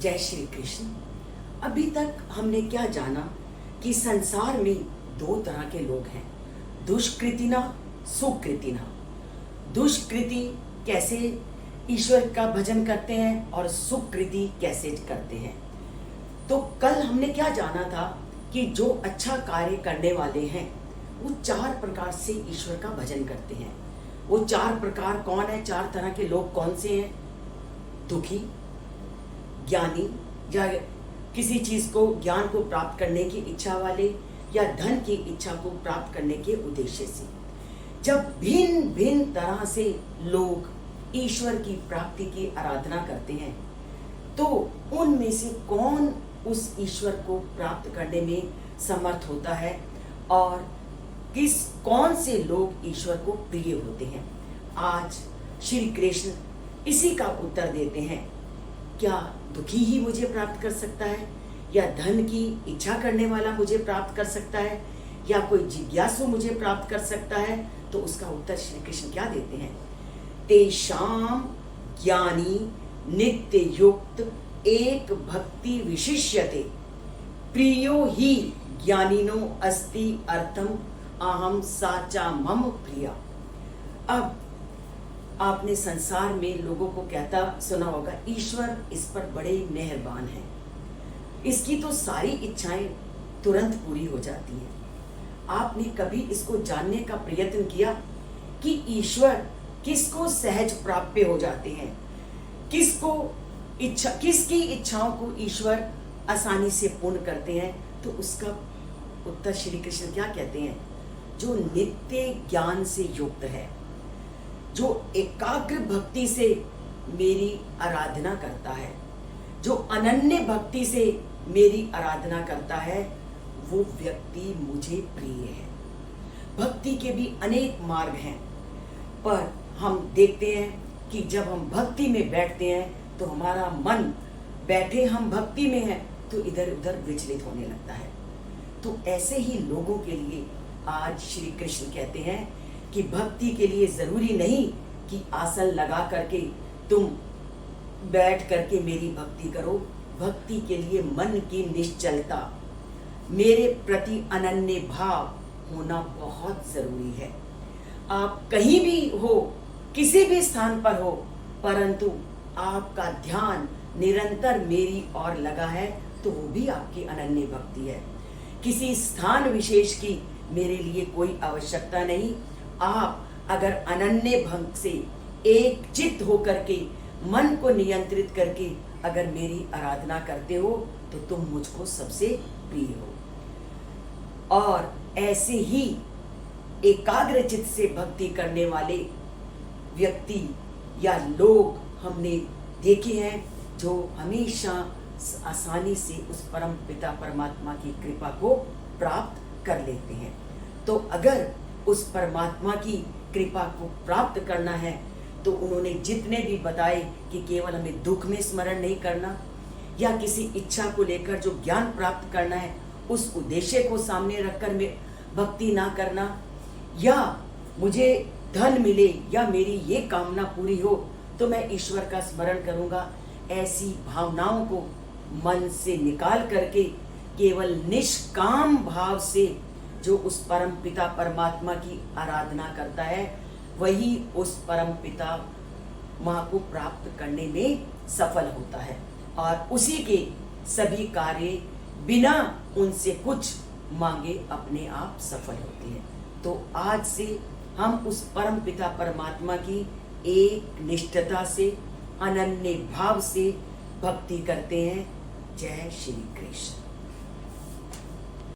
जय श्री कृष्ण। अभी तक हमने क्या जाना कि संसार में दो तरह के लोग हैं, दुष्कृतिना सुकृतिना। दुष्कृति कैसे ईश्वर का भजन करते हैं और सुकृति कैसे करते हैं। तो कल हमने क्या जाना था कि जो अच्छा कार्य करने वाले हैं वो चार प्रकार से ईश्वर का भजन करते हैं। वो चार प्रकार कौन है, चार तरह के लोग कौन से हैं? दुखी, ज्ञानी या किसी चीज को ज्ञान को प्राप्त करने की इच्छा वाले, या धन की इच्छा को प्राप्त करने के उद्देश्य से। जब भिन्न भिन्न तरह से लोग ईश्वर की प्राप्ति की आराधना करते हैं तो उनमें से कौन उस ईश्वर को प्राप्त करने में समर्थ होता है और कौन से लोग ईश्वर को प्रिय होते हैं। आज श्री कृष्ण इसी का उत्तर देते हैं। क्या दुखी ही मुझे प्राप्त कर सकता है, या धन की इच्छा करने वाला मुझे प्राप्त कर सकता है, या कोई जिज्ञासु मुझे प्राप्त कर सकता है? तो उसका उत्तर श्री कृष्ण क्या देते हैं? तेषाम ज्ञानी नित्य युक्त एक भक्ति विशिष्यते प्रियो ही ज्ञानिनो अस्ति अर्थम अहम साचा मम प्रिया। अब आपने संसार में लोगों को कहता सुना होगा, ईश्वर इस पर बड़े मेहरबान हैं, इसकी तो सारी इच्छाएं तुरंत पूरी हो जाती हैं। आपने कभी इसको जानने का प्रयत्न किया कि ईश्वर किसको सहज प्राप्य हो जाते हैं, किसकी इच्छाओं को ईश्वर आसानी से पूर्ण करते हैं? तो उसका उत्तर श्री कृष्ण क्या कहते हैं? जो नित्य ज्ञान से युक्त है, जो एकाग्र भक्ति से मेरी आराधना करता है, जो अनन्य भक्ति से मेरी आराधना करता है, वो व्यक्ति मुझे प्रिय है। भक्ति के भी अनेक मार्ग हैं, पर हम देखते हैं कि जब हम भक्ति में बैठते हैं तो हमारा मन बैठे हम भक्ति में हैं तो इधर उधर विचलित होने लगता है। तो ऐसे ही लोगों के लिए आज श्री कृष्ण कहते हैं कि भक्ति के लिए जरूरी नहीं कि आसन लगा करके तुम बैठ करके मेरी भक्ति करो। भक्ति के लिए मन की निश्चलता, मेरे प्रति अनन्य भाव होना बहुत जरूरी है। आप कहीं भी हो, किसी भी स्थान पर हो, परंतु आपका ध्यान निरंतर मेरी ओर लगा है तो वो भी आपकी अनन्य भक्ति है। किसी स्थान विशेष की मेरे लिए कोई आवश्यकता नहीं। आप अगर अनन्य भंग से एक चित्त होकर के मन को नियंत्रित करके अगर मेरी आराधना करते हो तो तुम मुझको सबसे प्रिय हो। और ऐसे ही एकाग्र चित्त से भक्ति करने वाले व्यक्ति या लोग हमने देखे हैं जो हमेशा आसानी से उस परम पिता परमात्मा की कृपा को प्राप्त कर लेते हैं। तो अगर उस परमात्मा की कृपा को प्राप्त करना है तो उन्होंने जितने भी बताए कि केवल हमें दुख में स्मरण नहीं करना, या किसी इच्छा को लेकर जो ज्ञान प्राप्त करना है उस उद्देश्य को सामने रखकर में भक्ति ना करना, या मुझे धन मिले या मेरी ये कामना पूरी हो तो मैं ईश्वर का स्मरण करूंगा, ऐसी भावनाओं को मन से निकाल करके केवल निष्काम भाव से जो उस परम पिता परमात्मा की आराधना करता है वही उस परम पिता माँ को प्राप्त करने में सफल होता है, और उसी के सभी कार्य बिना उनसे कुछ मांगे अपने आप सफल होते हैं। तो आज से हम उस परम पिता परमात्मा की एक निष्ठता से अनन्य भाव से भक्ति करते हैं। जय श्री कृष्ण।